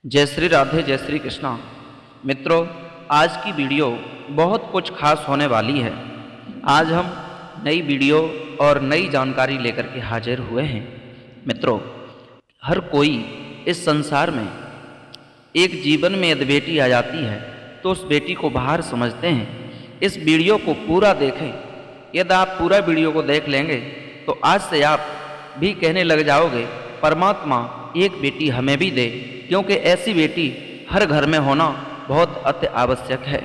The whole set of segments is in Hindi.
जय श्री राधे, जय श्री कृष्णा। मित्रों, आज की वीडियो बहुत कुछ खास होने वाली है। आज हम नई वीडियो और नई जानकारी लेकर के हाजिर हुए हैं। मित्रों, हर कोई इस संसार में एक जीवन में यदि बेटी आ जाती है तो उस बेटी को बाहर समझते हैं। इस वीडियो को पूरा देखें। यदि आप पूरा वीडियो को देख लेंगे तो आज से आप भी कहने लग जाओगे, परमात्मा एक बेटी हमें भी दे, क्योंकि ऐसी बेटी हर घर में होना बहुत अति आवश्यक है।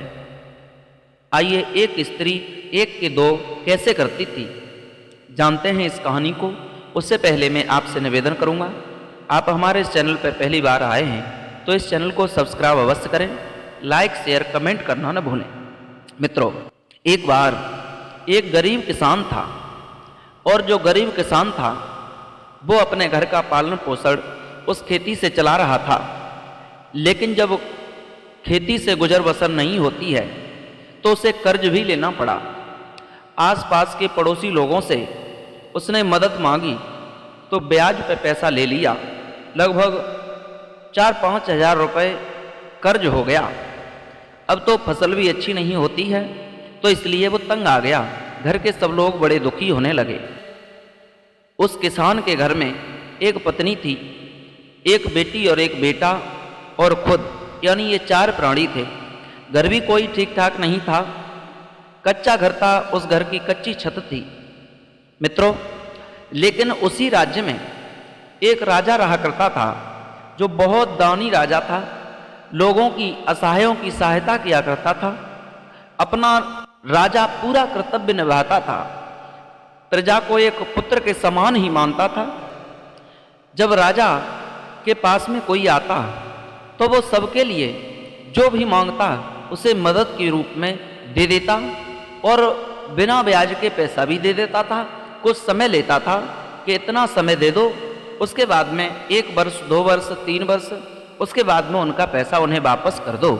आइए, एक स्त्री एक के दो कैसे करती थी, जानते हैं इस कहानी को। उससे पहले मैं आपसे निवेदन करूंगा, आप हमारे इस चैनल पर पहली बार आए हैं तो इस चैनल को सब्सक्राइब अवश्य करें, लाइक शेयर कमेंट करना न भूलें। मित्रों, एक बार एक गरीब किसान था और जो गरीब किसान था वो अपने घर का पालन पोषण उस खेती से चला रहा था। लेकिन जब खेती से गुजर बसर नहीं होती है तो उसे कर्ज भी लेना पड़ा। आसपास के पड़ोसी लोगों से उसने मदद मांगी तो ब्याज पे पैसा ले लिया। लगभग 4-5 हज़ार रुपये कर्ज हो गया। अब तो फसल भी अच्छी नहीं होती है तो इसलिए वो तंग आ गया। घर के सब लोग बड़े दुखी होने लगे। उस किसान के घर में एक पत्नी थी, एक बेटी और एक बेटा और खुद, यानी ये 4 प्राणी थे। घर भी कोई ठीक ठाक नहीं था, कच्चा घर था, उस घर की कच्ची छत थी। मित्रों, लेकिन उसी राज्य में एक राजा रहा करता था जो बहुत दानी राजा था। लोगों की, असहायों की सहायता किया करता था। अपना राजा पूरा कर्तव्य निभाता था, प्रजा को एक पुत्र के समान ही मानता था। जब राजा के पास में कोई आता तो वो सबके लिए जो भी मांगता उसे मदद के रूप में दे देता और बिना ब्याज के पैसा भी दे देता था। कुछ समय लेता था कि इतना समय दे दो, उसके बाद में 1 वर्ष 2 वर्ष 3 वर्ष, उसके बाद में उनका पैसा उन्हें वापस कर दो,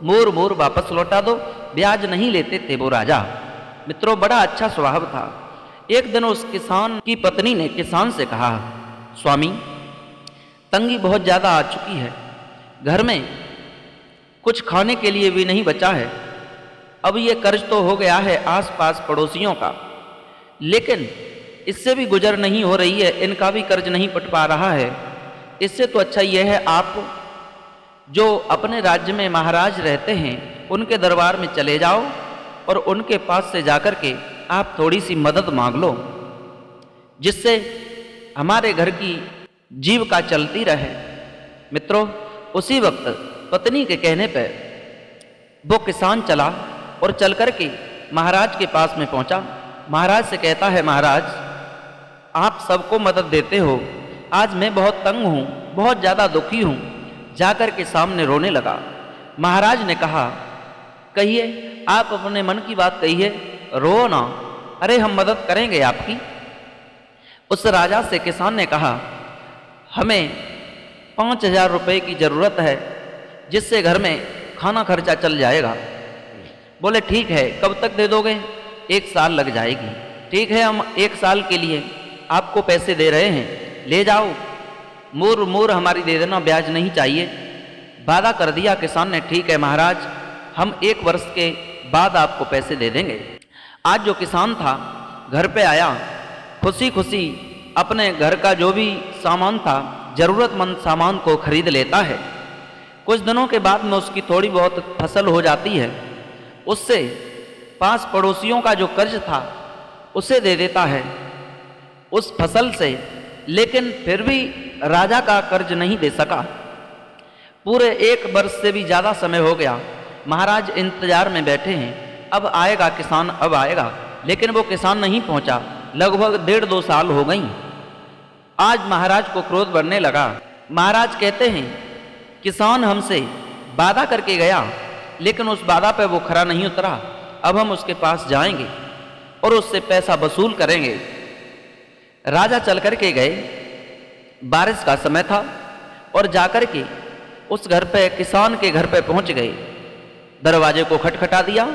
मोर वापस लौटा दो। ब्याज नहीं लेते थे वो राजा। मित्रों, बड़ा अच्छा स्वभाव था। एक दिन उस किसान की पत्नी ने किसान से कहा, स्वामी, तंगी बहुत ज़्यादा आ चुकी है, घर में कुछ खाने के लिए भी नहीं बचा है। अब ये कर्ज तो हो गया है आसपास पड़ोसियों का, लेकिन इससे भी गुजर नहीं हो रही है, इनका भी कर्ज नहीं पट पा रहा है। इससे तो अच्छा यह है आप जो अपने राज्य में महाराज रहते हैं उनके दरबार में चले जाओ और उनके पास से जाकर के आप थोड़ी सी मदद मांग लो, जिससे हमारे घर की जीविका चलती रहे। मित्रों, उसी वक्त पत्नी के कहने पर वो किसान चला और चल कर के महाराज के पास में पहुंचा। महाराज से कहता है, महाराज, आप सबको मदद देते हो, आज मैं बहुत तंग हूँ, बहुत ज़्यादा दुखी हूँ। जाकर के सामने रोने लगा। महाराज ने कहा, कहिए, आप अपने मन की बात कहिए, रो ना, अरे हम मदद करेंगे आपकी। उस राजा से किसान ने कहा, हमें 5 हज़ार रुपये की ज़रूरत है, जिससे घर में खाना खर्चा चल जाएगा। बोले, ठीक है, कब तक दे दोगे? 1 साल लग जाएगी। ठीक है, हम 1 साल के लिए आपको पैसे दे रहे हैं, ले जाओ, मोर हमारी दे देना, ब्याज नहीं चाहिए। वादा कर दिया किसान ने। ठीक है महाराज, हम 1 वर्ष के बाद आपको पैसे दे देंगे। आज जो किसान था घर पे आया, खुशी खुशी अपने घर का जो भी सामान था, ज़रूरतमंद सामान को खरीद लेता है। कुछ दिनों के बाद में उसकी थोड़ी बहुत फसल हो जाती है, उससे पास पड़ोसियों का जो कर्ज था उसे दे देता है उस फसल से। लेकिन फिर भी राजा का कर्ज नहीं दे सका। पूरे 1 वर्ष से भी ज़्यादा समय हो गया। महाराज इंतजार में बैठे हैं, अब आएगा किसान, अब आएगा, लेकिन वो किसान नहीं पहुंचा। लगभग 1.5-2 साल हो गई। आज महाराज को क्रोध बढ़ने लगा। महाराज कहते हैं, किसान हमसे वादा करके गया, लेकिन उस वादा पे वो खरा नहीं उतरा। अब हम उसके पास जाएंगे और उससे पैसा वसूल करेंगे। राजा चल कर के गए। बारिश का समय था और जाकर के उस घर पे, किसान के घर पे पहुंच गए। दरवाजे को खटखटा दिया।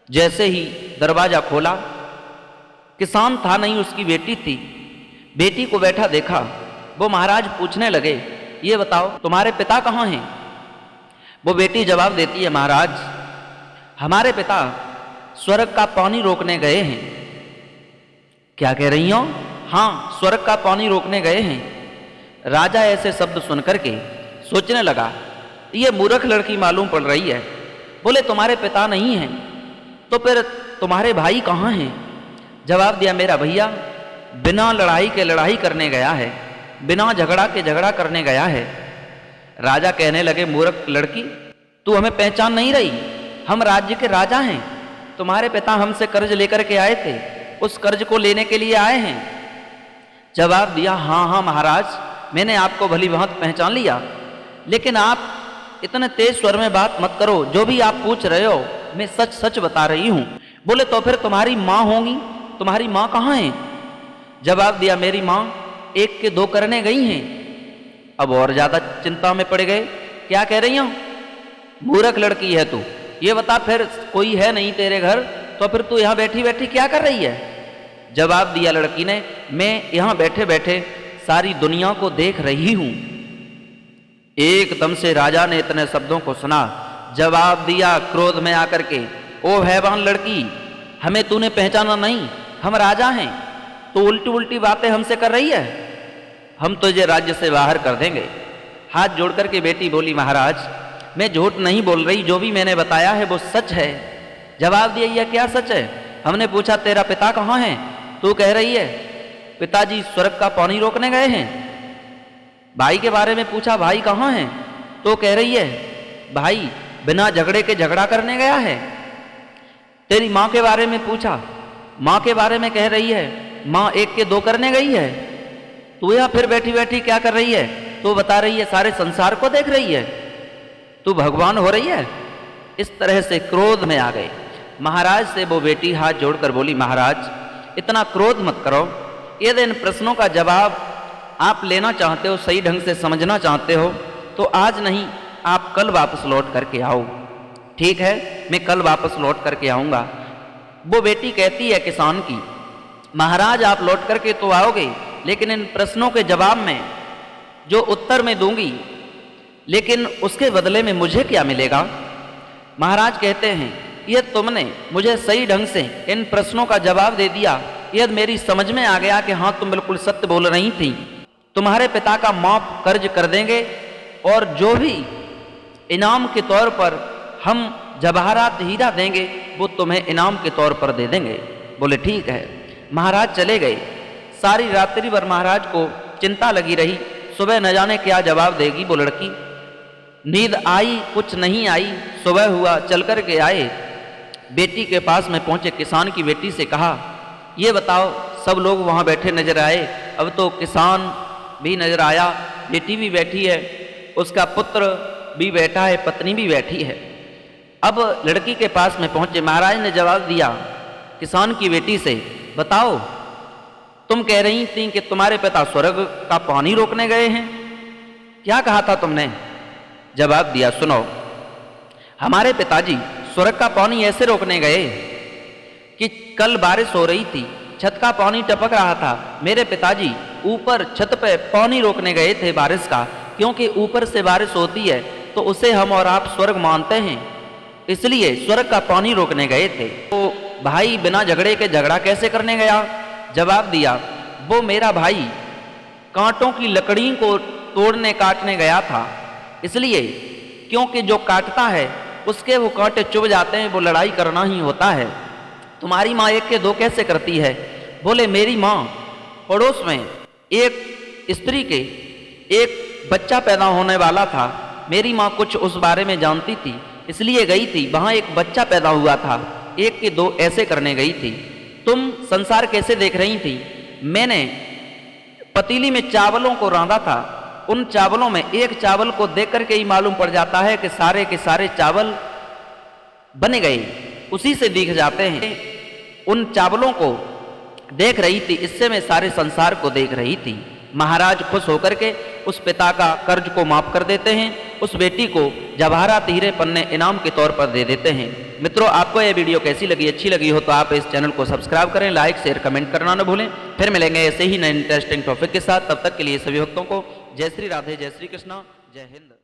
जैसे ही दरवाजा खोला, किसान था नहीं, उसकी बेटी थी। बेटी को बैठा देखा। वो महाराज पूछने लगे, ये बताओ तुम्हारे पिता कहाँ हैं? वो बेटी जवाब देती है, महाराज हमारे पिता स्वर्ग का पानी रोकने गए हैं। क्या कह रही हो? हाँ, स्वर्ग का पानी रोकने गए हैं। राजा ऐसे शब्द सुनकर के सोचने लगा, ये मूर्ख लड़की मालूम पड़ रही है। बोले तुम्हारे पिता नहीं हैं तो फिर तुम्हारे भाई कहाँ हैं? जवाब दिया, मेरा भैया बिना लड़ाई के लड़ाई करने गया है, बिना झगड़ा के झगड़ा करने गया है। राजा कहने लगे, मूर्ख लड़की तू हमें पहचान नहीं रही, हम राज्य के राजा हैं। तुम्हारे पिता हमसे कर्ज लेकर के आए थे, उस कर्ज को लेने के लिए आए हैं। जवाब दिया, हाँ हाँ महाराज, मैंने आपको भली भांति पहचान लिया, लेकिन आप इतने तेज स्वर में बात मत करो। जो भी आप पूछ रहे हो मैं सच सच बता रही हूं। बोले तो फिर तुम्हारी माँ होंगी, तुम्हारी माँ कहाँ है? जवाब दिया, मेरी माँ 1 के 2 करने गई हैं। अब और ज्यादा चिंता में पड़ गए। क्या कह रही हो? मूर्ख लड़की है तू, ये बता फिर कोई है नहीं तेरे घर तो फिर तू यहाँ बैठी बैठी क्या कर रही है? जवाब दिया लड़की ने, मैं यहाँ बैठे बैठे सारी दुनिया को देख रही हूं। एकदम से राजा ने इतने शब्दों को सुना, जवाब दिया क्रोध में आकर के, ओ हैवान लड़की, हमें तूने पहचाना नहीं, हम राजा हैं, तो उल्टी उल्टी बातें हमसे कर रही है, हम तुझे राज्य से बाहर कर देंगे। हाथ जोड़ करके बेटी बोली, महाराज मैं झूठ नहीं बोल रही, जो भी मैंने बताया है वो सच है। जवाब दिया, यह क्या सच है? हमने पूछा तेरा पिता कहाँ है? तू कह रही है पिताजी स्वर्ग का पानी रोकने गए हैं। भाई के बारे में पूछा, भाई कहाँ हैं? तो कह रही है भाई बिना झगड़े के झगड़ा करने गया है। तेरी माँ के बारे में पूछा, माँ के बारे में कह रही है माँ 1 के 2 करने गई है। तू यहाँ फिर बैठी बैठी क्या कर रही है? तो बता रही है सारे संसार को देख रही है, तू भगवान हो रही है। इस तरह से क्रोध में आ गए। महाराज से वो बेटी हाथ जोड़कर बोली, महाराज इतना क्रोध मत करो, यदि इन प्रश्नों का जवाब आप लेना चाहते हो, सही ढंग से समझना चाहते हो तो आज नहीं, आप कल वापस लौट करके आओ। ठीक है, मैं कल वापस लौट करके आऊँगा। वो बेटी कहती है किसान की, महाराज आप लौट करके तो आओगे, लेकिन इन प्रश्नों के जवाब में जो उत्तर मैं दूंगी, लेकिन उसके बदले में मुझे क्या मिलेगा? महाराज कहते हैं, यह तुमने मुझे सही ढंग से इन प्रश्नों का जवाब दे दिया, यह मेरी समझ में आ गया कि हाँ तुम बिल्कुल सत्य बोल रही थी। तुम्हारे पिता का माफ कर्ज कर देंगे और जो भी इनाम के तौर पर हम जवाहरात हीरा देंगे वो तुम्हें इनाम के तौर पर दे देंगे। बोले ठीक है। महाराज चले गए। सारी रात्रि भर महाराज को चिंता लगी रही, सुबह न जाने क्या जवाब देगी वो लड़की। नींद आई, कुछ नहीं आई। सुबह हुआ, चल कर के आए, बेटी के पास में पहुंचे, किसान की बेटी से कहा, ये बताओ, सब लोग वहाँ बैठे नजर आए, अब तो किसान भी नजर आया, बेटी भी बैठी है, उसका पुत्र भी बैठा है, पत्नी भी बैठी है। अब लड़की के पास में पहुंचे। महाराज ने जवाब दिया किसान की बेटी से, बताओ तुम कह रही थी कि तुम्हारे पिता स्वर्ग का पानी रोकने गए हैं, क्या कहा था तुमने? जवाब दिया, सुनो, हमारे पिताजी स्वर्ग का पानी ऐसे रोकने गए कि कल बारिश हो रही थी, छत का पानी टपक रहा था, मेरे पिताजी ऊपर छत पे पानी रोकने गए थे बारिश का, क्योंकि ऊपर से बारिश होती है तो उसे हम और आप स्वर्ग मानते हैं, इसलिए स्वर्ग का पानी रोकने गए थे। तो भाई बिना झगड़े के झगड़ा कैसे करने गया? जवाब दिया, वो मेरा भाई कांटों की लकड़ी को तोड़ने काटने गया था, इसलिए क्योंकि जो काटता है उसके वो कांटे चुभ जाते हैं, वो लड़ाई करना ही होता है। तुम्हारी माँ 1 के 2 कैसे करती है? बोले मेरी माँ पड़ोस में एक स्त्री के एक बच्चा पैदा होने वाला था, मेरी माँ कुछ उस बारे में जानती थी, इसलिए गई थी, वहाँ एक बच्चा पैदा हुआ था, 1 के 2 ऐसे करने गई थी। तुम संसार कैसे देख रही थी? मैंने पतीली में चावलों को रांधा था, उन चावलों में एक चावल को देख करके ही मालूम पड़ जाता है कि सारे के सारे चावल बन गए, उसी से दिख जाते हैं। उन चावलों को देख रही थी, इससे मैं सारे संसार को देख रही थी। महाराज खुश होकर के उस पिता का कर्ज को माफ कर देते हैं, उस बेटी को जवाहरात हीरे पन्ने इनाम के तौर पर दे देते हैं। मित्रों, आपको यह वीडियो कैसी लगी? अच्छी लगी हो तो आप इस चैनल को सब्सक्राइब करें, लाइक शेयर कमेंट करना न भूलें। फिर मिलेंगे ऐसे ही नए इंटरेस्टिंग टॉपिक के साथ, तब तक के लिए सभी भक्तों को जय श्री राधे, जय श्री कृष्ण, जय हिंद।